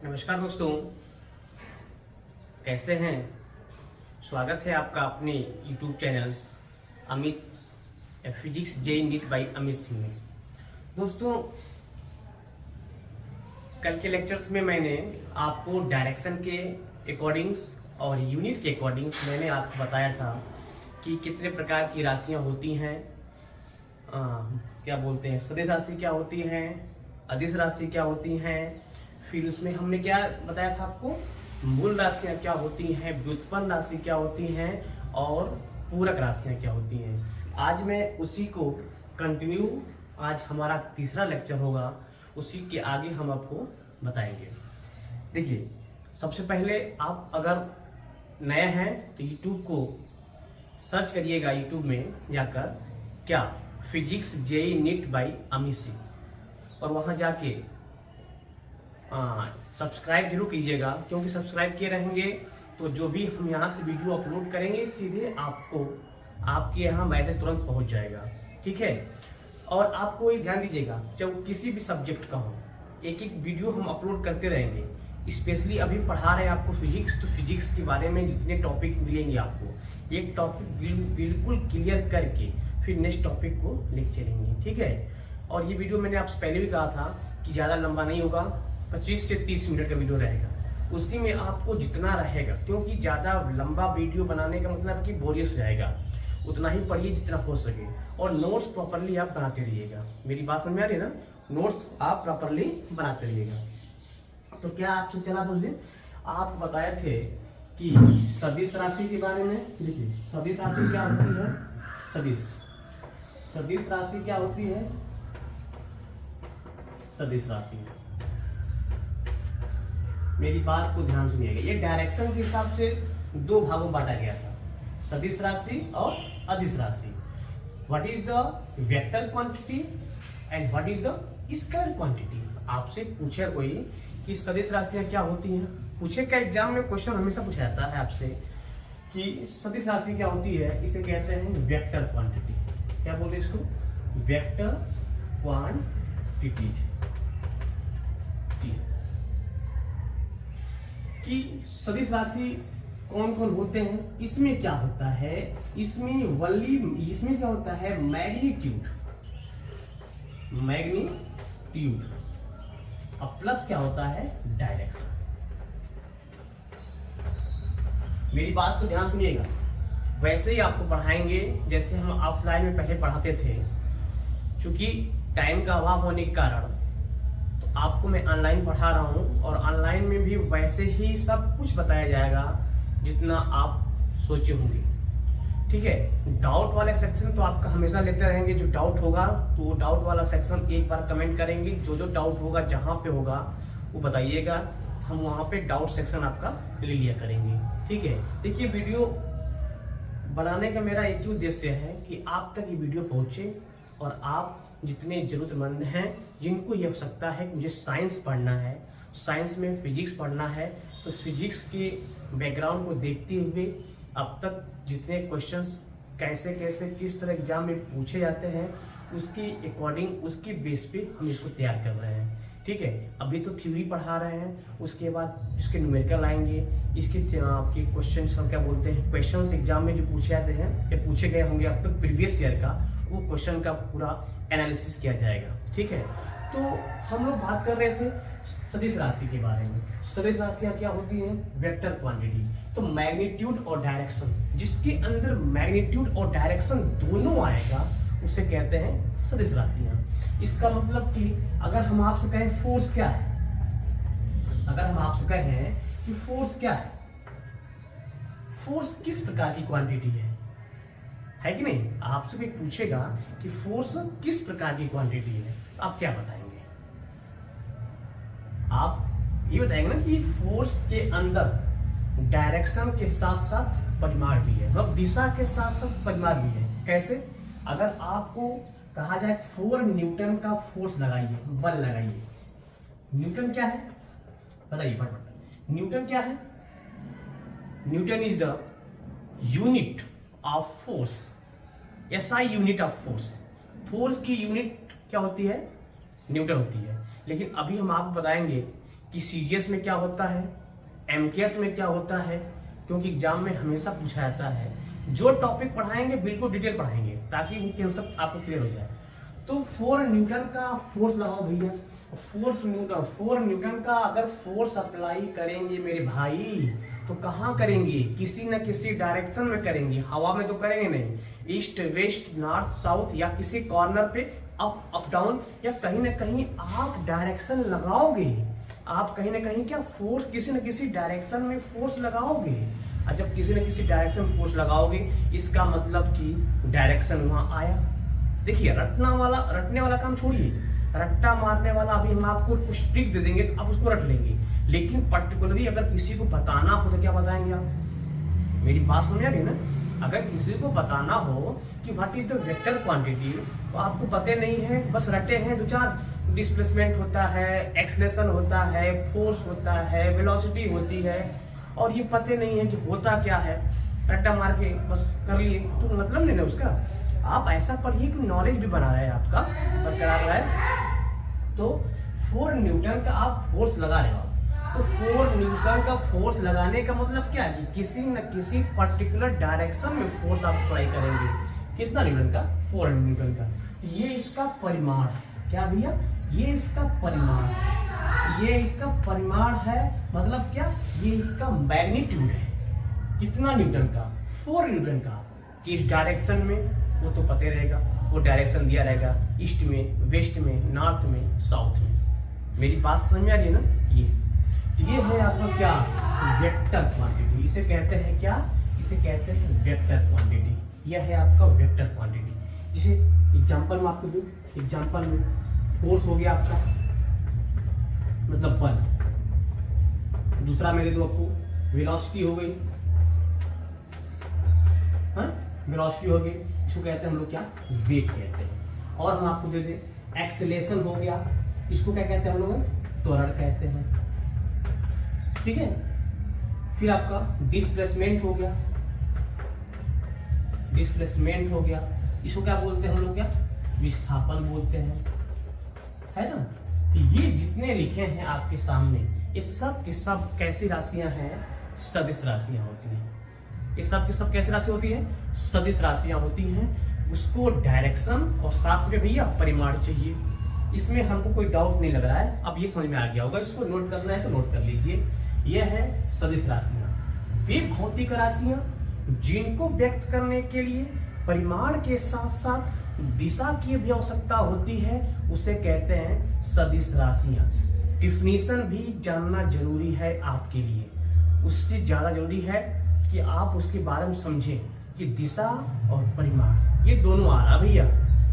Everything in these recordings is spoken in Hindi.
नमस्कार दोस्तों, कैसे हैं। स्वागत है आपका अपने YouTube channels Amit physics JEE NEET by Amit Singh में। दोस्तों, कल के लेक्चर्स में मैंने आपको डायरेक्शन के अकॉर्डिंग्स और यूनिट के अकॉर्डिंग्स मैंने आपको बताया था कि कितने प्रकार की राशियां होती हैं। क्या बोलते हैं, सदिश राशि क्या होती हैं, अदिश राशि क्या होती हैं। फिर उसमें हमने क्या बताया था आपको, मूल राशियां क्या होती हैं, व्युत्पन्न राशि क्या होती हैं और पूरक राशियां क्या होती हैं। आज मैं उसी को कंटिन्यू, आज हमारा तीसरा लेक्चर होगा, उसी के आगे हम आपको बताएंगे। देखिए, सबसे पहले आप अगर नए हैं तो YouTube को सर्च करिएगा, YouTube में जाकर क्या physics JEE NEET by Amit Singh, और वहाँ जाके सब्सक्राइब जरूर कीजिएगा, क्योंकि सब्सक्राइब किए रहेंगे तो जो भी हम यहाँ से वीडियो अपलोड करेंगे सीधे आपको आपके यहाँ मैसेज तुरंत पहुँच जाएगा। ठीक है, और आपको ये ध्यान दीजिएगा, जब किसी भी सब्जेक्ट का हो एक एक वीडियो हम अपलोड करते रहेंगे। स्पेशली अभी पढ़ा रहे हैं आपको फिजिक्स, तो फिजिक्स के बारे में जितने टॉपिक मिलेंगे आपको एक टॉपिक बिल्कुल क्लियर करके फिर नेक्स्ट टॉपिक को लेके चलेंगे। ठीक है, और ये वीडियो मैंने आपसे पहले भी कहा था कि ज़्यादा लंबा नहीं होगा, 25 से 30 मिनट का वीडियो रहेगा। उसी में आपको जितना रहेगा, क्योंकि ज़्यादा लंबा वीडियो बनाने का मतलब कि बोरियस हो जाएगा, उतना ही पढ़िए जितना हो सके, और नोट्स प्रॉपरली आप बनाते रहिएगा। मेरी बात समझ में आ रही है ना, नोट्स आप प्रॉपरली बनाते रहिएगा। तो क्या आपसे चला था उस दिन, आप बताए थे कि सदिश राशि के बारे में। देखिए, सदिश राशि क्या होती है, सदिश राशि क्या होती है, सदिश राशि। मेरी बात को ध्यान सुनिएगा, ये डायरेक्शन के हिसाब से दो भागों में बांटा गया था, सदिश राशि और अदिश राशि। What is the vector quantity and what is the scalar quantity. आपसे पूछे कोई कि सदिश राशियां क्या होती हैं, पूछे का एग्जाम में क्वेश्चन हमेशा पूछा जाता है आपसे कि सदिश राशि क्या होती है, इसे कहते हैं वेक्टर क्वांटिटी। क्या बोलते हैं इसको, वेक्टर क्वांटिटीज। कि सदिश राशि कौन कौन होते हैं, इसमें क्या होता है, इसमें क्या होता है, मैग्नीट्यूड और प्लस क्या होता है, डायरेक्शन। मेरी बात को ध्यान सुनिएगा, वैसे ही आपको पढ़ाएंगे जैसे हम ऑफलाइन में पहले पढ़ाते थे। क्योंकि टाइम का अभाव होने के कारण आपको मैं ऑनलाइन पढ़ा रहा हूँ, और ऑनलाइन में भी वैसे ही सब कुछ बताया जाएगा जितना आप सोचे होंगे। ठीक है, डाउट वाले सेक्शन तो आपका हमेशा लेते रहेंगे। जो डाउट होगा तो वो डाउट वाला सेक्शन एक बार कमेंट करेंगे, जो डाउट होगा जहाँ पे होगा वो बताइएगा, हम वहाँ पे डाउट सेक्शन आपका ले लिया करेंगे। ठीक है, देखिए, वीडियो बनाने का मेरा एक ही उद्देश्य है कि आप तक ये वीडियो पहुँचे, और आप जितने जरूरतमंद हैं जिनको ये आवश्यकता है कि मुझे साइंस पढ़ना है, साइंस में फिजिक्स पढ़ना है, तो फिजिक्स के बैकग्राउंड को देखते हुए अब तक जितने क्वेश्चंस कैसे कैसे किस तरह एग्जाम में पूछे जाते हैं उसके अकॉर्डिंग, उसके बेस पे हम इसको तैयार कर रहे हैं। ठीक है, अभी तो थ्योरी पढ़ा रहे हैं, उसके बाद इसके न्यूमेरिकल आएंगे, इसके आपके क्वेश्चंस हम क्या बोलते हैं, क्वेश्चंस एग्जाम में जो पूछे जाते हैं या पूछे गए होंगे अब तक प्रीवियस ईयर का, वो क्वेश्चन का पूरा एनालिसिस किया जाएगा। ठीक है, तो हम लोग बात कर रहे थे सदिश राशि के बारे में। सदिश राशियां क्या होती हैं, वेक्टर क्वांटिटी। तो मैग्नीट्यूड और डायरेक्शन, जिसके अंदर मैग्नीट्यूड और डायरेक्शन दोनों आएगा उसे कहते हैं सदिश राशियां। इसका मतलब कि अगर हम आपसे कहें फोर्स क्या है, अगर हम आपसे कहें कि फोर्स क्या है, फोर्स किस प्रकार की क्वांटिटी है कि नहीं। आपसे कोई पूछेगा कि फोर्स किस प्रकार की क्वांटिटी है, तो आप क्या बताएंगे, आप ये बताएंगे ना कि फोर्स के अंदर डायरेक्शन के साथ साथ परिमाण भी है, मतलब दिशा के साथ साथ परिमाण भी है। कैसे, अगर आपको कहा जाए 4 न्यूटन का फोर्स लगाइए, बल लगाइए, न्यूटन क्या है बताइए फटाफट, न्यूटन क्या है, Newton is the unit of force, SI unit of force. Force की यूनिट क्या होती है, न्यूटन होती है। लेकिन अभी हम आपको बताएंगे कि सीजीएस में क्या होता है, एमकेएस में क्या होता है, क्योंकि एग्जाम में हमेशा पूछा जाता है। जो टॉपिक पढ़ाएंगे बिल्कुल डिटेल पढ़ाएंगे ताकि वो कंसेप्ट आपको क्लियर हो जाए। तो 4 न्यूटन का फोर्स लगाओ भैया। 4 न्यूटन का अगर फोर्स अप्लाई करेंगे मेरे भाई तो कहाँ करेंगे, किसी न किसी डायरेक्शन में करेंगे, हवा में तो करेंगे नहीं। ईस्ट वेस्ट नॉर्थ साउथ या किसी कॉर्नर पे अप डाउन या कहीं ना कहीं आप डायरेक्शन लगाओगे। आप कहीं ना कहीं क्या फोर्स किसी न किसी डायरेक्शन में फोर्स लगाओगे। और जब किसी न किसी डायरेक्शन में फोर्स लगाओगे इसका मतलब कि डायरेक्शन वहां आया। देखिए रटने वाला काम छोड़िए, रट्टा मारने वाला अभी हम आपको कुछ ट्रिक दे देंगे तो आप उसको रट लेंगे, लेकिन पर्टिकुलरली अगर किसी को बताना हो तो क्या बताएंगे आप? मेरी बात समझ आ रही है ना? अगर किसी को बताना हो कि what is the vector quantity तो आपको पता नहीं है, बस रटे हैं 2-4, डिस्प्लेसमेंट होता है, एक्सलेशन होता है, फोर्स होता है, वेलोसिटी होती है, और ये पते नहीं है कि होता क्या है, रट्टा मार के बस कर लिए तो मतलब नहीं ना उसका। आप ऐसा पढ़िए कि नॉलेज भी बना रहा है आपका बरकरार रहा है। तो 4 न्यूटन का आप फोर्स लगा रहे हो, तो 4 न्यूटन का फोर्स लगाने का मतलब क्या है कि किसी न किसी पर्टिकुलर डायरेक्शन में फोर्स आप अप्लाई करेंगे। कितना न्यूटन का? 4 न्यूटन का। ये इसका परिमाण, क्या भैया? ये इसका परिमाण, ये इसका परिमाण है, मतलब क्या? ये इसका मैग्नीट्यूड है। कितना न्यूटन का? 4 न्यूटन का। किस डायरेक्शन में वो तो पता रहेगा, वो डायरेक्शन दिया रहेगा, ईस्ट में, वेस्ट में, नॉर्थ में, साउथ में। मेरी बात समझ में आ रही है ना? ये है आपका क्या? Vector quantity. इसे कहते हैं क्या? इसे कहते हैं वेक्टर क्वांटिटी। यह है आपका वेक्टर क्वांटिटी। जिसे एग्जांपल में आपको दूं, एग्जांपल में फोर्स हो गया आपका मतलब बल, दूसरा मेरे दो आपको वेलोसिटी हो गई, हाँ वेलोसिटी हो गई, इसको कहते हैं हम लोग क्या? वेग कहते हैं। और हम आपको दे दें एक्सेलेरेशन हो गया, इसको क्या कहते हैं हम लोग? त्वरण कहते हैं। ठीक है, फिर आपका डिस्प्लेसमेंट हो गया, डिस्प्लेसमेंट हो गया, इसको क्या बोलते हैं हम लोग? क्या? विस्थापन बोलते हैं, है ना? तो ये जितने लिखे हैं आपके सामने ये सब के सब कैसी राशियां हैं? सदिश राशियां होती हैं। ये सब के सब कैसी राशि होती है? सदिश राशियां होती हैं। उसको डायरेक्शन और साथ में भैया परिमाण चाहिए। इसमें हमको कोई डाउट नहीं लग रहा है, अब ये समझ में आ गया होगा। इसको नोट करना है तो नोट कर लीजिए। यह है सदिश राशियां, वे भौतिक राशियां जिनको व्यक्त करने के लिए परिमाण के साथ साथ दिशा की भी आवश्यकता होती है, उसे कहते हैं सदिश राशियां। डिफिनीशन भी जानना जरूरी है आपके लिए, उससे ज्यादा जरूरी है कि आप उसके बारे में समझें कि दिशा और परिमाण ये दोनों आ रहा है भैया।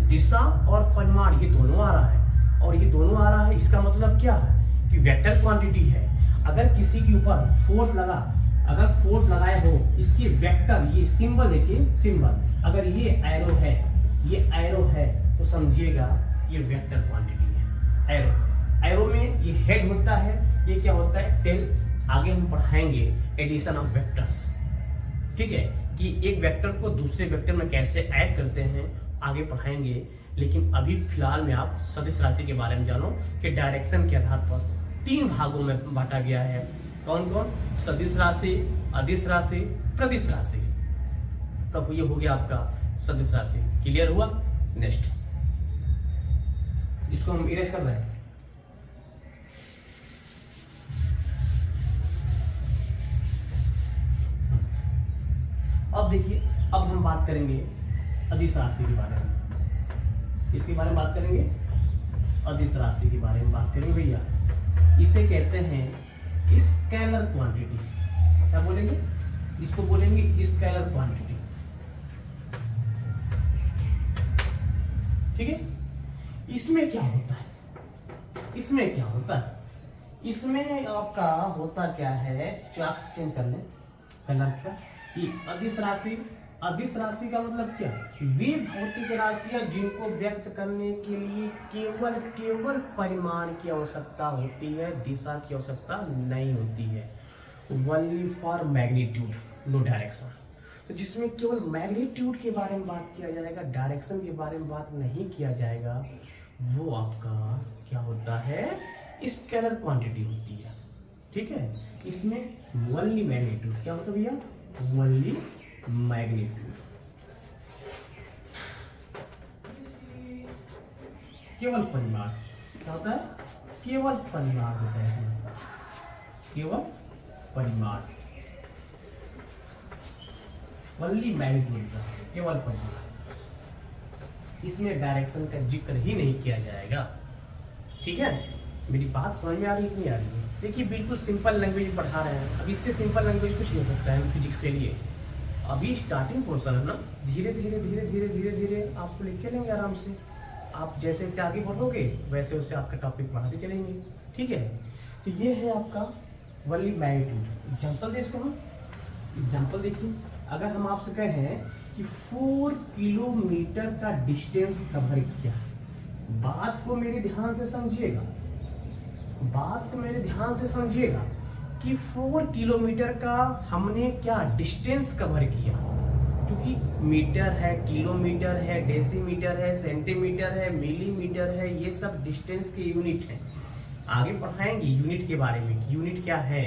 दिशा और परिमाण ये दोनों आ रहा है, और ये दोनों आ रहा है, इसका मतलब क्या है कि वेक्टर क्वांटिटी है। अगर किसी के ऊपर फोर्स लगा, अगर फोर्स लगाए हो, इसकी वेक्टर, ये सिंबल देखिए, सिंबल, अगर ये एरो है, ये एरो है तो समझिएगा ये वेक्टर क्वांटिटी है। एरो, एरो में ये हेड होता है, ये क्या होता है? टेल। आगे हम पढ़ाएंगे एडिशन ऑफ वेक्टर्स, ठीक है, कि एक वेक्टर को दूसरे वेक्टर में कैसे ऐड करते हैं, आगे पढ़ाएंगे। लेकिन अभी फिलहाल में आप सदिश राशि के बारे में जानो कि डायरेक्शन के आधार पर 3 भागों में बांटा गया है। कौन कौन? सदिश राशि, अदिश राशि, प्रदिश राशि। तब ये हो गया आपका सदिश राशि। क्लियर हुआ? नेक्स्ट इसको हम इरेज कर रहे हैं। अब देखिए, अब हम बात करेंगे अदिश राशि के बारे में। किसके बारे में बात करेंगे? अदिश राशि के बारे में बात करेंगे भैया। इसे कहते हैं स्केलर क्वांटिटी। क्या बोलेंगे? इसको बोलेंगे स्केलर क्वांटिटी। ठीक है, इसमें क्या होता है? इसमें क्या होता है? इसमें आपका होता क्या है? चार्ट चेंज कर लें कलर का। अदिश राशि, अदिश राशि का मतलब क्या? वे भौतिक राशियां जिनको व्यक्त करने के लिए केवल परिमाण की आवश्यकता होती है, दिशा की आवश्यकता नहीं होती है। Only for magnitude, no direction. तो जिसमें केवल मैग्नीट्यूड के बारे में बात किया जाएगा, डायरेक्शन के बारे में बात नहीं किया जाएगा, वो आपका क्या होता है? स्केलर क्वांटिटी होती है, ठीक है। इसमें ओनली मैग्नीट्यूड, क्या होता है भैया, ओनली मैग्नीट्यूड, केवल परिमाण, क्या होता है, केवल परिमाण होता है इसमें, केवल परिमाण, ओनली मैग्नीट्यूड का केवल परिमाण। इसमें डायरेक्शन का जिक्र ही नहीं किया जाएगा, ठीक है। मेरी बात समझ में आ रही है कि नहीं आ रही है? देखिए बिल्कुल सिंपल लैंग्वेज पढ़ा रहे हैं, अब इससे सिंपल लैंग्वेज कुछ नहीं हो सकता है फिजिक्स के लिए। अभी स्टार्टिंग पोर्शन है ना, धीरे धीरे धीरे धीरे धीरे धीरे आपको ले चलेंगे आराम से। आप जैसे जैसे आगे बढ़ोगे वैसे वैसे आपका टॉपिक बढ़ाते चलेंगे, ठीक है। तो ये है आपका ओनली मैग्नीट्यूड। एग्जाम्पल दे इसको हम, एग्जाम्पल देखिए, अगर हम आपसे कहें कि 4 किलोमीटर का डिस्टेंस कवर किया, बात को मेरे ध्यान से समझिएगा, बात को मेरे ध्यान से समझिएगा कि 4 किलोमीटर का हमने क्या डिस्टेंस कवर किया, क्योंकि मीटर है, किलोमीटर है, डेसीमीटर है, सेंटीमीटर है, मिलीमीटर है, ये सब डिस्टेंस के यूनिट हैं। आगे पढ़ाएंगे यूनिट के बारे में, यूनिट क्या है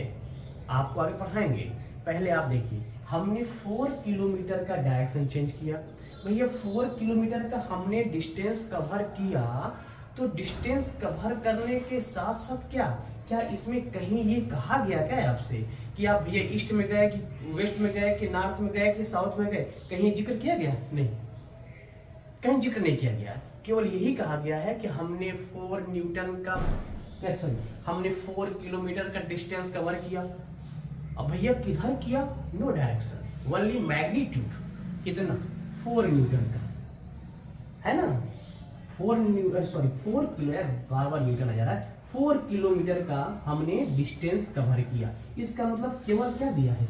आपको आगे पढ़ाएंगे। पहले आप देखिए, हमने 4 किलोमीटर का डायरेक्शन चेंज किया। भैया 4 किलोमीटर का हमने डिस्टेंस कवर किया, तो डिस्टेंस कवर करने के साथ साथ क्या क्या इसमें कहीं ये कहा गया क्या है आपसे कि आप ये ईस्ट में गए कि वेस्ट में गए कि नॉर्थ में गए कि साउथ में गए, कहीं जिक्र किया गया? नहीं, कहीं जिक्र नहीं किया गया। केवल यही कहा गया है कि हमने 4 न्यूटन का हमने 4 किलोमीटर का डिस्टेंस कवर किया। अब भैया किधर किया? No direction, only magnitude. कितना? 4 न्यूटन का, है ना, 4 किलो, बार न्यूटन आ जा रहा है। 4 किलोमीटर का हमने डिस्टेंस कवर किया। इसका मतलब केवल क्या दिया है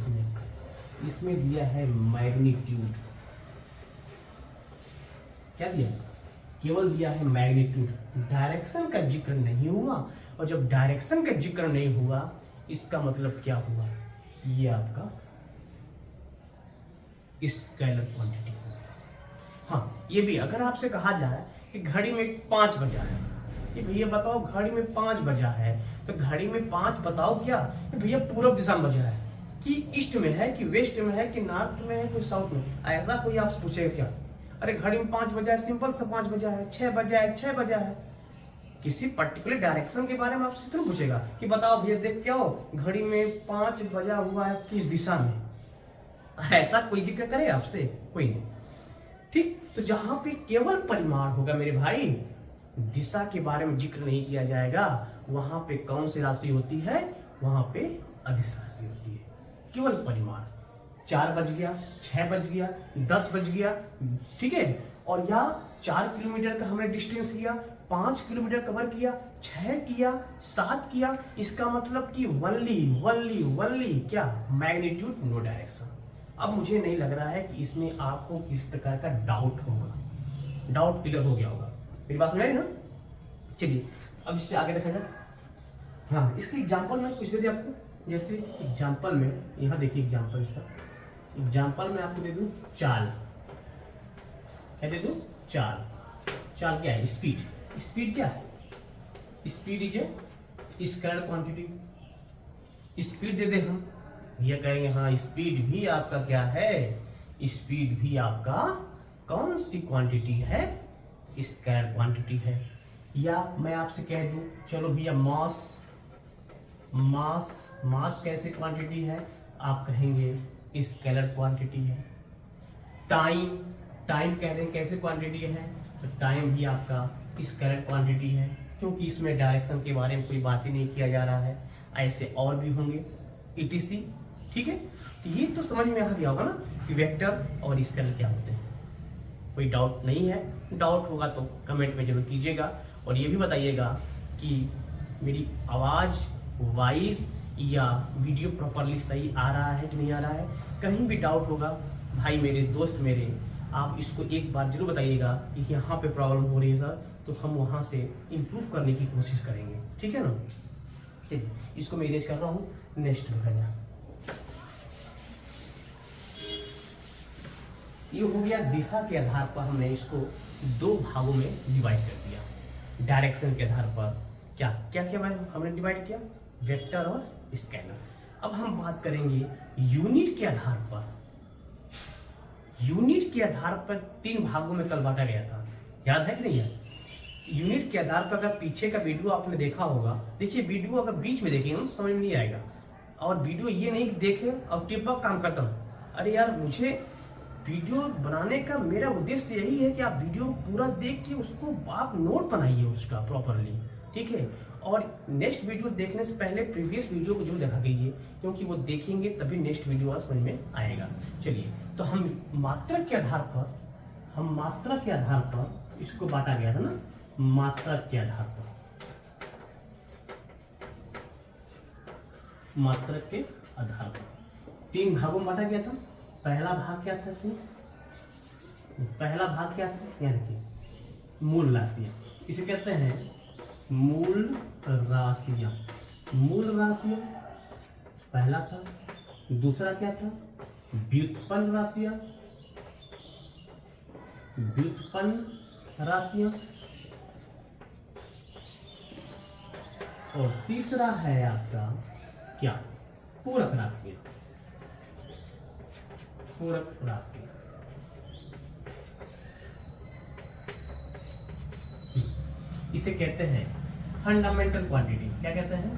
इसमें दिया है मैग्नीट्यूड। क्या दिया? केवल दिया है मैग्नीट्यूड, डायरेक्शन का जिक्र नहीं हुआ। और जब डायरेक्शन का जिक्र नहीं हुआ, इसका मतलब क्या हुआ, ये आपका स्केलर क्वांटिटी हुआ। हाँ, ये भी अगर आपसे कहा जाए कि घड़ी में 5 बजा है, कि भैया बताओ घड़ी में 5 बजा है, तो घड़ी में 5 बताओ क्या, भैया पूर्व दिशा में बजा है कि ईस्ट में है कि वेस्ट में है कि नॉर्थ में है कि साउथ में, ऐसा कोई आपसे पूछेगा क्या? अरे घड़ी में 5 बजा है, सिंपल सा 5 बजा है, 6 बजा है, 6 बजा है। किसी पर्टिकुलर डायरेक्शन के बारे में आपसे तो पूछेगा कि बताओ भैया देख क्या हो, घड़ी में 5 बजा हुआ है किस दिशा में, ऐसा कोई जिक्र करे आपसे? कोई नहीं, ठीक। तो जहां पे केवल परिमाण होगा मेरे भाई, दिशा के बारे में जिक्र नहीं किया जाएगा, वहां पे कौन सी राशि होती है? वहां पे अदिश राशि होती है, केवल परिमाण। 4 बज गया, 6 बज गया, 10 बज गया, ठीक है। और या 4 किलोमीटर का हमने डिस्टेंस किया, 5 किलोमीटर कवर किया, 6 किया, 7 किया, इसका मतलब कि ओनली क्या? Magnitude, no direction. अब मुझे नहीं लग रहा है कि इसमें आपको किस प्रकार का डाउट होगा। डाउट क्लियर हो गया होगा, मेरी बात समझ रही ना? चलिए अब इससे आगे देखा जाए। हाँ, इसके एग्जांपल में कुछ दे दिया आपको, जैसे एग्जांपल में यहाँ देखिए, एग्जांपल इसका, एग्जांपल में आपको दे दूं चाल। क्या दे दूं? चाल। चाल क्या है? स्पीड। स्पीड क्या है? Speed is a scalar quantity. Speed दे दे हम, ये कहेंगे हाँ स्पीड भी आपका क्या है? स्पीड भी आपका कौन सी क्वांटिटी है? स्केलर क्वांटिटी है। या मैं आपसे कह दूं चलो भैया मास, मास कैसे क्वांटिटी है? आप कहेंगे स्केलर क्वांटिटी है। टाइम कह दें कैसे क्वांटिटी है? तो टाइम भी आपका स्केलर क्वांटिटी है, क्योंकि इसमें डायरेक्शन के बारे में कोई बात ही नहीं किया जा रहा है। ऐसे और भी होंगे ETC, ठीक है। तो ये तो समझ में आ गया होगा ना कि वेक्टर और स्केलर क्या होते हैं। कोई डाउट नहीं है? डाउट होगा तो कमेंट में जरूर कीजिएगा, और ये भी बताइएगा कि मेरी आवाज़, वॉइस या वीडियो प्रॉपरली सही आ रहा है कि नहीं आ रहा है। कहीं भी डाउट होगा भाई मेरे, दोस्त मेरे, आप इसको एक बार जरूर बताइएगा कि यहाँ पे प्रॉब्लम हो रही है सर, तो हम वहाँ से इम्प्रूव करने की कोशिश करेंगे, ठीक है ना। चलिए इसको मैं इरेज कर रहा हूँ, नेक्स्ट देखा जाए। ये हो गया दिशा के आधार पर हमने इसको 2 भागों में डिवाइड कर दिया। डायरेक्शन के आधार पर क्या क्या क्या हमने डिवाइड किया, वेक्टर और स्केलर। अब हम बात करेंगे यूनिट के आधार पर। यूनिट के आधार पर 3 भागों में कल बांटा गया था, याद है कि नहीं है? यूनिट के आधार पर अगर पीछे का वीडियो आपने देखा होगा, देखिए वीडियो अगर बीच में देखेंगे तो समझ में नहीं आएगा, और वीडियो ये नहीं देखे और टिपक काम खत्म। अरे यार, मुझे वीडियो बनाने का मेरा उद्देश्य यही है कि आप वीडियो पूरा देख के उसको आप नोट बनाइए उसका प्रॉपरली, ठीक है? और नेक्स्ट वीडियो देखने से पहले प्रीवियस वीडियो को जरूर देखा कीजिए, क्योंकि वो देखेंगे तभी नेक्स्ट वीडियो समझ में आएगा। चलिए, तो हम मात्रक के आधार पर इसको बांटा गया था ना, मात्रक के आधार पर, मात्रक के आधार पर 3 भागों में बांटा गया था। पहला भाग क्या था इसमें? पहला भाग क्या था? यहाँ देखिए, मूल राशियां, इसे कहते हैं मूल राशियां। मूल राशियां पहला था। दूसरा क्या था? व्युत्पन्न राशियां। व्युत्पन्न राशियां। और तीसरा है आपका क्या? पूरक राशियां। पूरक राशियां। इसे कहते हैं फंडामेंटल क्वांटिटी। क्या कहते हैं?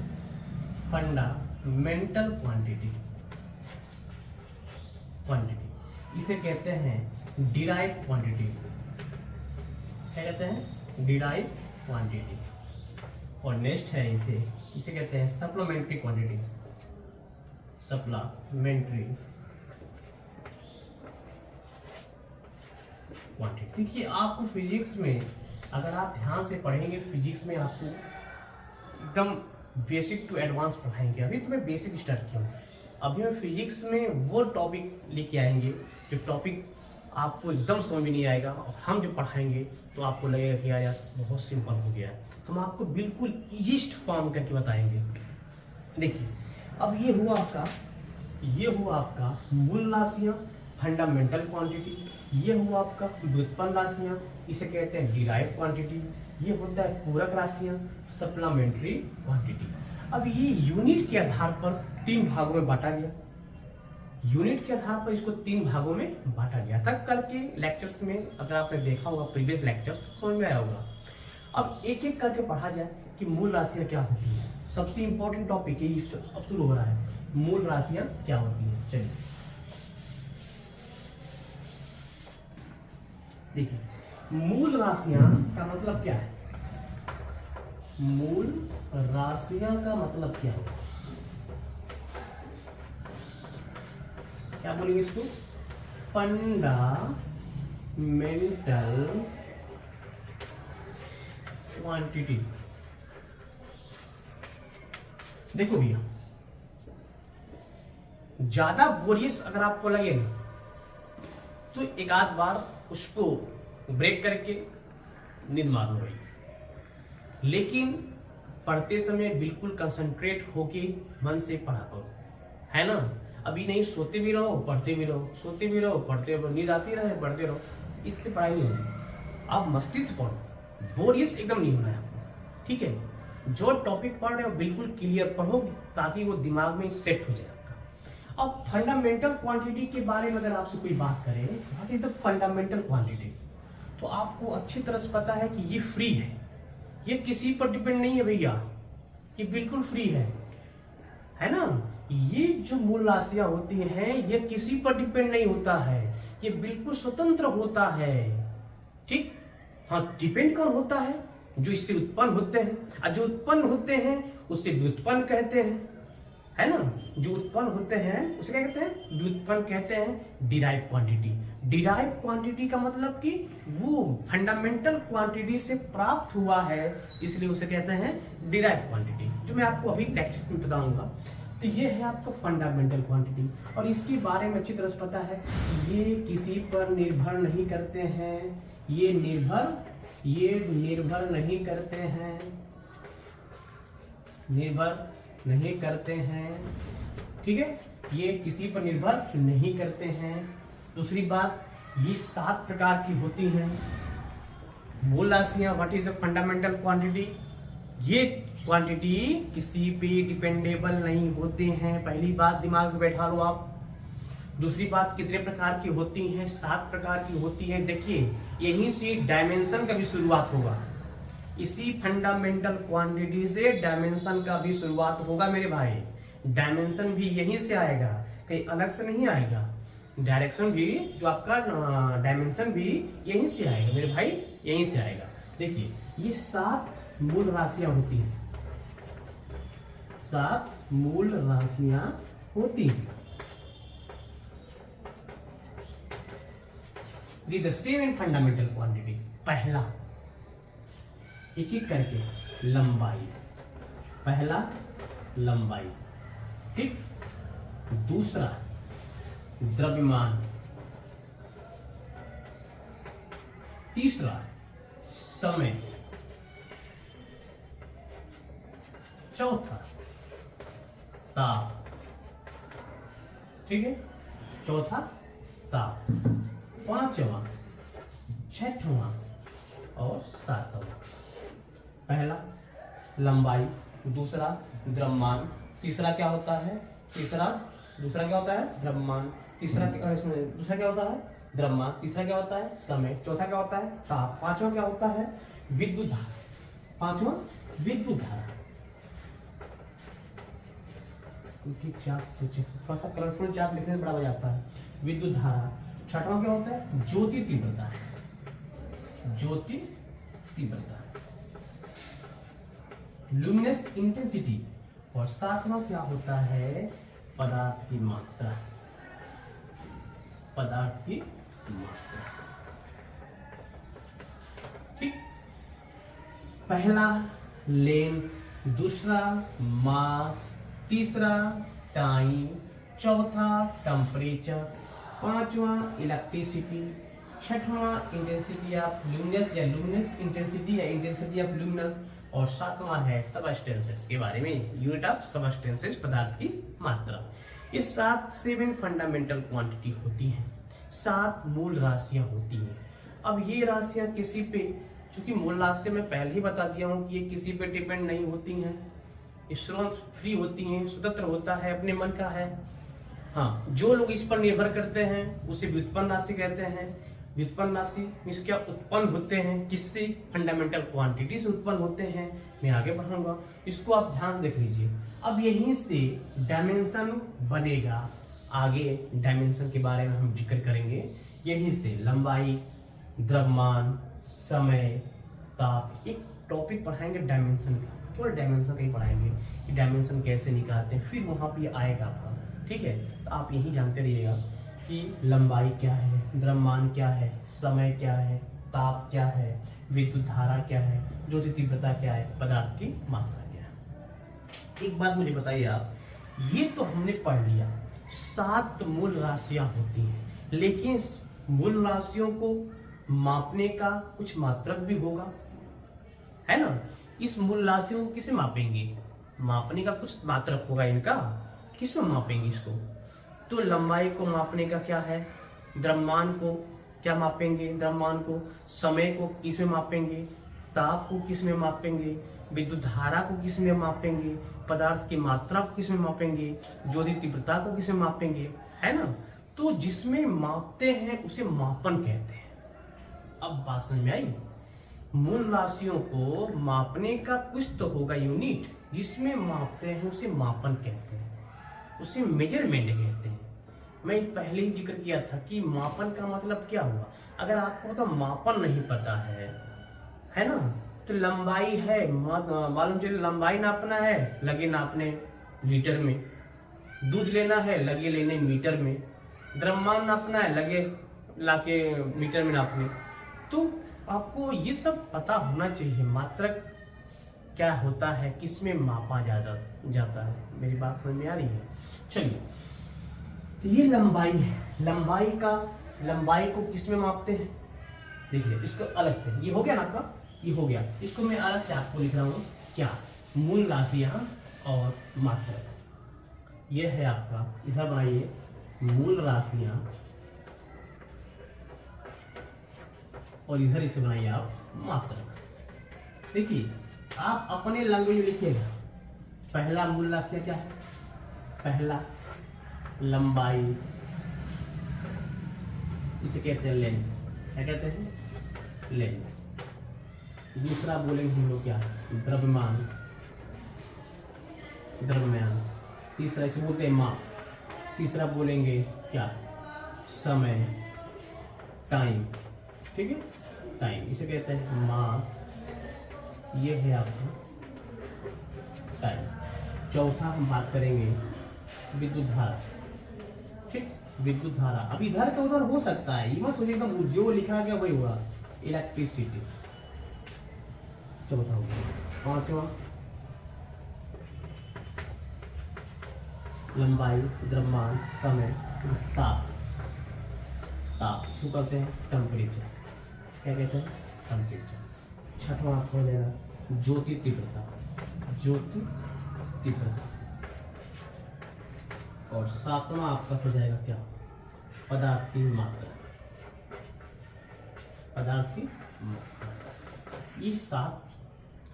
Fundamental quantity. इसे कहते हैं डिराइव क्वांटिटी। क्या कहते हैं? Derive quantity. और नेक्स्ट है इसे कहते हैं सप्लीमेंट्री क्वांटिटी। Supplementary quantity. देखिए, आपको फिजिक्स में अगर आप ध्यान से पढ़ेंगे, फिजिक्स में आपको एकदम बेसिक टू एडवांस पढ़ाएंगे। अभी तो मैं बेसिक स्टार्ट किया हूँ, अभी मैं फिजिक्स में वो टॉपिक लेके आएंगे जो टॉपिक आपको एकदम समझ में नहीं आएगा, और हम जो पढ़ाएंगे तो आपको लगेगा कि यार बहुत सिंपल हो गया है। हम आपको बिल्कुल इजीस्ट फॉर्म करके बताएंगे। देखिए, अब ये हुआ आपका मूल राशियाँ, फंडामेंटल क्वांटिटी। ये हुआ आपका व्युत्पन्न राशियाँ, इसे कहते हैं डिराइव क्वांटिटी। ये होता है पूरक राशियाँ, सप्लीमेंट्री क्वांटिटी। अब ये यूनिट के आधार पर 3 भागों में बांटा गया। यूनिट के आधार पर इसको 3 भागों में बांटा गया था। कल के लेक्चर्स में अगर आपने देखा होगा प्रीवियस लेक्चर्स, तो समझ में आया होगा। अब एक एक करके पढ़ा जाए कि मूल राशियाँ क्या होती है। सबसे इंपॉर्टेंट टॉपिक यही अब शुरू हो रहा है, मूल राशियाँ क्या होती है। चलिए देखिए, मूल राशियां का मतलब क्या है? मूल राशियां का मतलब क्या होगा? क्या बोलेंगे इसको? Fundamental quantity. देखो भैया, ज्यादा बोरियस अगर आपको लगे तो एक आध बार उसको ब्रेक करके नींद मार लो भाई, लेकिन पढ़ते समय बिल्कुल कंसंट्रेट होके मन से पढ़ा करो, है ना? अभी नहीं, सोते भी रहो पढ़ते भी रहो, सोते भी रहो पढ़ते रहो, नींद आती रहे पढ़ते रहो, इससे पढ़ाई नहीं होती। आप मस्ती से पढ़ो, बोरियस एकदम नहीं होना है आपको, ठीक है? जो टॉपिक पढ़ रहे हो बिल्कुल क्लियर पढ़ो, ताकि वो दिमाग में सेट हो जाए आपका। अब फंडामेंटल क्वांटिटी के बारे में अगर आपसे कोई बात करे, what is the fundamental quantity, तो आपको अच्छी तरह से पता है कि ये फ्री है, ये किसी पर डिपेंड नहीं है भैया, ये बिल्कुल फ्री है ना? ये जो मूल राशियां होती हैं ये किसी पर डिपेंड नहीं होता है, ये बिल्कुल स्वतंत्र होता है, ठीक? हाँ, डिपेंड कौन होता है? जो इससे उत्पन्न होते हैं, और जो उत्पन्न होते हैं उससे व्युत्पन्न कहते हैं, है ना? जो उत्पन्न होते हैं उसे क्या कहते हैं? व्युत्पन्न कहते हैं। डिराइव क्वांटिटी, डिराइव क्वांटिटी का मतलब कि वो फंडामेंटल क्वांटिटी से प्राप्त हुआ है, इसलिए उसे कहते हैं डिराइव क्वांटिटी, जो मैं आपको अभी लेक्चर में बताऊंगा। तो ये है आपका फंडामेंटल क्वांटिटी, और इसके बारे में अच्छी तरह से पता है, ये किसी पर निर्भर नहीं करते हैं, ये निर्भर नहीं करते हैं, निर्भर नहीं करते हैं, ठीक है? ये किसी पर निर्भर नहीं करते हैं। दूसरी बात, ये 7 प्रकार की होती हैं मूल राशियां। What is the fundamental quantity? ये क्वांटिटी किसी पे डिपेंडेबल नहीं होते हैं, पहली बात दिमाग में बैठा लो आप। दूसरी बात, कितने प्रकार की होती हैं? 7 प्रकार की होती हैं। देखिए यहीं से डायमेंशन का भी शुरुआत होगा, इसी फंडामेंटल क्वांटिटी से डायमेंशन का भी शुरुआत होगा मेरे भाई। डायमेंशन भी यहीं से आएगा, कहीं अलग से नहीं आएगा। डायरेक्शन भी जो आपका डायमेंशन भी यहीं से आएगा मेरे भाई, यहीं से आएगा। देखिए ये 7 मूल राशियां होती हैं, 7 मूल राशियां होती हैं। The same in fundamental quantity. पहला, एक एक करके, लंबाई। पहला लंबाई, ठीक। दूसरा द्रव्यमान। तीसरा समय। चौथा ताप, ठीक है, चौथा ताप। पांचवा, छठवां और सातवां। पहला लंबाई, दूसरा द्रव्यमान, तीसरा क्या होता है? दूसरा क्या होता है? द्रव्यमान। दूसरा क्या होता है? द्रव्यमान। तीसरा क्या होता है? समय। चौथा क्या होता है? ताप। पांचवा क्या होता है? विद्युत धारा। पांचवा विद्युत धारा। थोड़ा सा कलरफुल चार्ट लिखने में बड़ा मजा आता है। विद्युत धारा। छठवां क्या होता है? ज्योति तीव्रता। ज्योति तीव्रता, लुमिनस इंटेंसिटी। और सातवां क्या होता है? पदार्थ की मात्रा। पदार्थ की मात्रा, ठीक। पहला लेंथ, दूसरा मास, तीसरा टाइम, चौथा टेम्परेचर, पांचवा इलेक्ट्रिसिटी, छठवां इंटेंसिटी ऑफ ल्यूमिनस या लुमिनस इंटेंसिटी या इंटेंसिटी ऑफ ल्यूमिनस, और सातवां है सबस्टेंसेस के बारे में, यूनिट ऑफ सबस्टेंसेस, पदार्थ की मात्रा। ये 7 फंडामेंटल क्वांटिटी होती हैं, 7 मूल राशियां होती हैं। अब ये राशियां किसी पे, चूंकि मूल राशियां मैं पहले ही बता दिया हूं कि ये किसी पे डिपेंड नहीं होती हैं, स्रोत फ्री होती हैं, स्वतंत्र होता है, अपने मन का है। हाँ, जो लोग इस पर निर्भर करते हैं उसे व्युत्पन्न राशि कहते हैं। व्युत्पन्न राशि मीन्स क्या? उत्पन्न होते हैं किससे? फंडामेंटल क्वांटिटी से उत्पन्न होते हैं। मैं आगे बढ़ाऊंगा, इसको आप ध्यान से देख लीजिए। अब यहीं से डायमेंशन बनेगा, आगे डायमेंशन के बारे में हम जिक्र करेंगे। यहीं से लंबाई, द्रव्यमान, समय, ताप, एक टॉपिक पढ़ाएंगे डायमेंशन का, केवल डायमेंशन का ही पढ़ाएंगे कि डायमेंशन कैसे निकालते हैं, फिर वहां पे आएगा आपका, ठीक है। तो आप यही जानते रहिएगा कि लंबाई क्या है, द्रव्यमान क्या है, समय क्या है, ताप क्या है, विद्युत धारा क्या है, ज्योति तीव्रता क्या है, पदार्थ की मात्रा क्या है। एक बात मुझे बताइए आप, ये तो हमने पढ़ लिया 7 मूल राशियां होती हैं, लेकिन मूल राशियों को मापने का कुछ मात्रक भी होगा, है ना। इस मूल राशियों को किसे मापेंगे? मापने का कुछ मात्रक होगा इनका, किसमें मापेंगे इसको? तो लंबाई को मापने का क्या है? द्रव्यमान को क्या मापेंगे? द्रव्यमान को। समय को किसमें मापेंगे? ताप को किसमें मापेंगे? विद्युत धारा को किसमें मापेंगे? पदार्थ की मात्रा को किसमें मापेंगे? ज्योति तीव्रता को किसमें मापेंगे, है ना। तो जिसमें मापते हैं उसे मापन कहते हैं। अब बात समझ में आई? मूल राशियों को मापने का कुछ तो होगा यूनिट, जिसमें मापते हैं उसे मापन कहते हैं, उसे मेजरमेंट कहते हैं। मैं पहले ही जिक्र किया था कि मापन का मतलब क्या हुआ। अगर आपको तो मापन नहीं पता है ना, तो लंबाई है, मालूम चले लंबाई नापना है, लगे नापने लीटर में। दूध लेना है, लगे लेने मीटर में। द्रव्यमान नापना है, लगे लाके मीटर में नापने। तो आपको ये सब पता होना चाहिए, मात्रक क्या होता है, किसमें मापा जाता है। मेरी बात समझ में आ रही है? चलिए, तो ये लंबाई है। लंबाई को किसमें मापते हैं? देखिए इसको अलग से, ये हो गया ना आपका, ये हो गया। इसको मैं अलग से आपको लिख रहा हूँ, क्या? मूल राशियां और मात्रक। ये है आपका, इधर बनाइए मूल राशियां, और इधर इसे बनाइए आप मात्रक। देखिए आप अपने लैंग्वेज में लिखिएगा। पहला मूल राशि क्या है? पहला लंबाई, इसे कहते हैं लेंथ। क्या कहते हैं? लेंथ। दूसरा बोलेंगे हम लोग क्या? द्रव्यमान, द्रव्यमान। तीसरा इसे बोलते हैं मास। तीसरा बोलेंगे क्या? समय, टाइम। ठीक है, टाइम, इसे कहते हैं मास। ये है आपका टाइम। चौथा हम बात करेंगे विद्युत धारा। ठीक, विद्युत धारा। अब इधर का उधर हो सकता है, ये मत सोचिए एकदम जो लिखा गया वही हुआ। इलेक्ट्रिसिटी चौथा हो गया। पांचवा लंबाई, द्रव्यमान, समय, ताप। ताप इसको कहते हैं टेम्परेचर। क्या कहते हैं? टेम्परेचर। छठवां आपको हो जाएगा ज्योति तीव्रता। ज्योति तीव्रता। और सातवां आपका हो जाएगा क्या? पदार्थ की मात्रा। पदार्थ की मात्रा। ये 7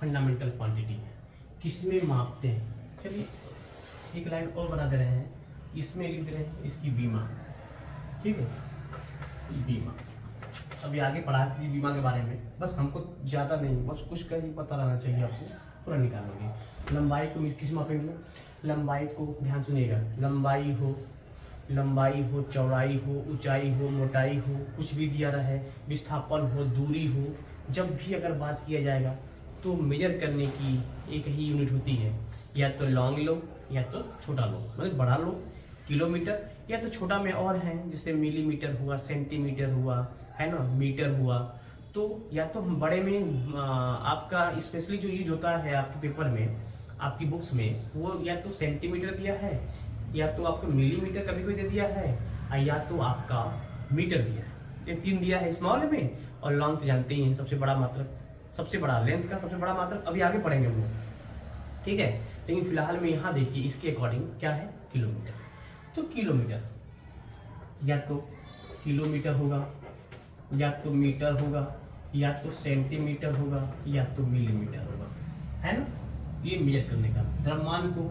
फंडामेंटल क्वांटिटी है। किसमें मापते हैं? चलिए एक लाइन और बना दे रहे हैं, इसमें लिख दे रहे हैं इसकी बीमा। ठीक है, बीमा। अभी आगे पढ़ा है बीमा के बारे में, बस हमको ज़्यादा नहीं, बस कुछ का ही पता रहना चाहिए आपको, पूरा निकालोगे। लंबाई को किस मापेंगे? लंबाई को ध्यान सुनिएगा, लंबाई हो, चौड़ाई हो, ऊंचाई हो, मोटाई हो, कुछ भी दिया रहा है, विस्थापन हो, दूरी हो, जब भी अगर बात किया जाएगा तो मेजर करने की एक ही यूनिट होती है, या तो लॉन्ग लो या तो छोटा लो, मतलब बड़ा लो किलोमीटर, या तो छोटा में और है जैसे मिलीमीटर हुआ, सेंटीमीटर हुआ, है ना, मीटर हुआ। तो या तो हम बड़े में आपका स्पेशली जो यूज होता है आपके पेपर में, आपकी बुक्स में, वो या तो सेंटीमीटर दिया है, या तो आपको मिलीमीटर कभी कोई दे दिया है, या तो आपका मीटर दिया है। ये 3 दिया है स्मॉल में, और लॉन्ग तो जानते ही हैं सबसे बड़ा मात्रक, सबसे बड़ा लेंथ का सबसे बड़ा मात्रक अभी आगे पढ़ेंगे हम लोग। ठीक है, लेकिन फिलहाल में यहाँ देखिए इसके अकॉर्डिंग क्या है? किलोमीटर। तो किलोमीटर या तो किलोमीटर होगा, या तो मीटर होगा, या तो सेंटीमीटर होगा, या तो मिलीमीटर होगा, है ना। ये मेजर करने का। द्रव्यमान को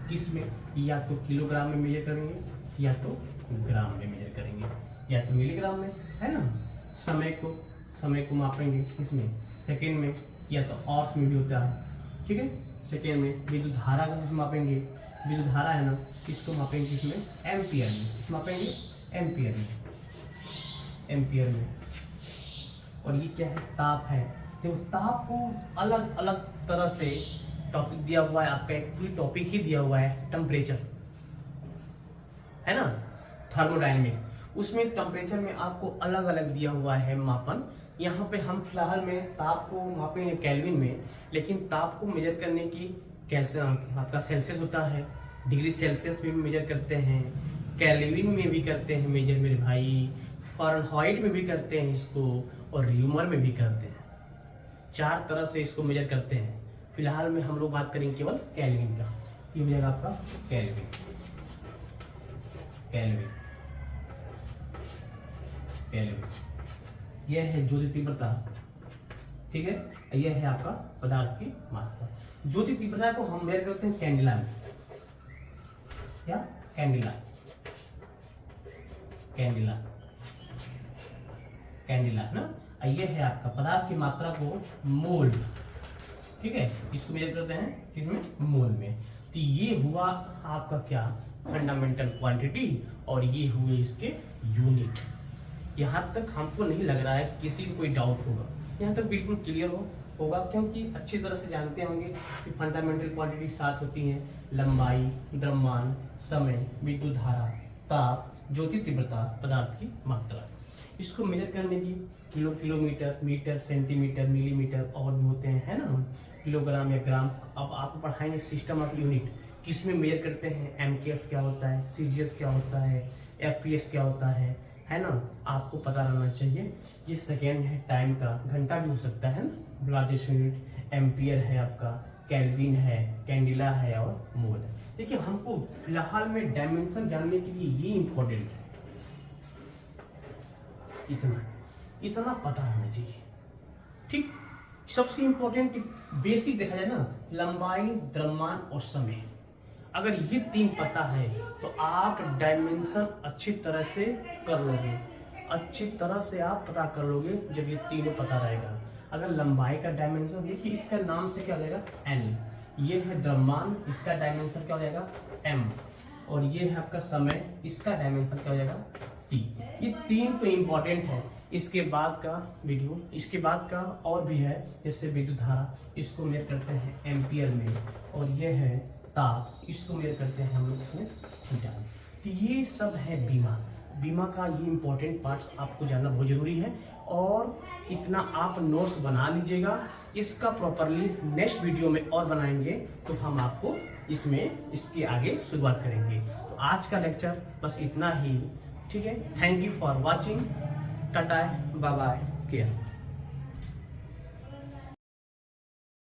किस में? या तो किलोग्राम में मेजर करेंगे, या तो ग्राम में मेजर करेंगे, या तो मिलीग्राम में, है ना। समय को मापेंगे किसमें? सेकेंड में, या तो ऑर्स में भी होता है। ठीक है, सेकेंड में। विद्युत धारा को किस मापेंगे? विद्युत धारा है ना, इसको मापेंगे किसमें? एम्पियर में। किस मापेंगे? एम्पियर में, एम्पियर में। और ये क्या है? ताप है। तो ताप को अलग अलग तरह से टॉपिक दिया हुआ है, आपका एक पूरी टॉपिक ही दिया हुआ है, टेम्परेचर, है ना, थर्मोडायनेमिक। उसमें टेम्परेचर में आपको अलग अलग दिया हुआ है मापन। यहाँ पे हम फिलहाल में ताप को मापेंगे केल्विन में, लेकिन ताप को मेजर करने की कैसे आपका सेल्सियस होता है, डिग्री सेल्सियस में भी मेजर करते हैं, केल्विन में भी करते हैं मेजर मेरे भाई, फ़ारेनहाइट में भी करते हैं इसको, और र्यूमर में भी करते हैं। 4 तरह से इसको मेजर करते हैं। फिलहाल में हम लोग बात करेंगे केवल केल्विन का। ये हो जाएगा आपका केल्विन, केल्विन, केल्विन। यह है ज्योति तीव्रता। ठीक है, यह है आपका पदार्थ की मात्रा। ज्योति तीव्रता को हम मेजर करते हैं कैंडिला में, या कैंडिला, कैंडिला, कैंडिला ना। यह है आपका पदार्थ की मात्रा को मोल। ठीक है, इसको मेजर करते हैं किसमें? मोल में। तो ये हुआ आपका क्या? फंडामेंटल क्वांटिटी, और ये हुए इसके यूनिट। यहाँ तक हमको नहीं लग रहा है कि किसी को कोई डाउट होगा, यहाँ तक बिल्कुल क्लियर होगा, क्योंकि अच्छी तरह से जानते होंगे कि फंडामेंटल क्वांटिटी 7 होती हैं: लंबाई, द्रव्यमान, समय, विद्युत धारा, ताप, ज्योति तीव्रता, पदार्थ की मात्रा। इसको मेजर करने की किलोमीटर, मीटर, सेंटीमीटर, मिलीमीटर और भी होते हैं, है ना, किलोग्राम या ग्राम। अब आपको पढ़ाएंगे सिस्टम ऑफ यूनिट, किसमें मेजर करते हैं, एमकेएस क्या होता है, सीजीएस क्या होता है, एफपीएस क्या होता है ना, आपको पता रहना चाहिए। ये सेकेंड है टाइम का, घंटा भी हो सकता है ना, लार्जेस्ट यूनिट एम्पियर है आपका, केल्विन है, कैंडिला है और मोल है। देखिए हमको फिलहाल में डायमेंशन जानने के लिए ये इंपॉर्टेंट है, इतना पता होना चाहिए। ठीक, सबसे इंपॉर्टेंट बेसिक देखा जाए ना, लंबाई, द्रव्यमान और समय, अगर ये 3 पता है तो आप डायमेंशन अच्छी तरह से कर लोगे, अच्छी तरह से आप पता कर लोगे जब ये तीनों पता रहेगा। अगर लंबाई का डायमेंशन देखिए, इसका नाम से क्या हो जाएगा n, ये है द्रव्यमान, इसका डायमेंशन क्या हो जाएगा m, और ये है आपका समय, इसका डायमेंशन क्या हो जाएगा t। ये 3 तो इम्पोर्टेंट है। इसके बाद का वीडियो, इसके बाद का और भी है, जैसे विद्युत धारा, इसको मेजर करते हैं एम्पियर में, और ये है ताप, इसको मेजर करते हैं हम लोग इसमें थीटा। तो ये सब है बीमा। बीमा का ये इंपॉर्टेंट पार्ट्स आपको जानना बहुत जरूरी है, और इतना आप नोट्स बना लीजिएगा। इसका प्रॉपरली नेक्स्ट वीडियो में और बनाएंगे तो हम आपको इसमें इसके आगे शुरुआत करेंगे। तो आज का लेक्चर बस इतना ही, ठीक है। Thank you for watching, tata, bye bye, care.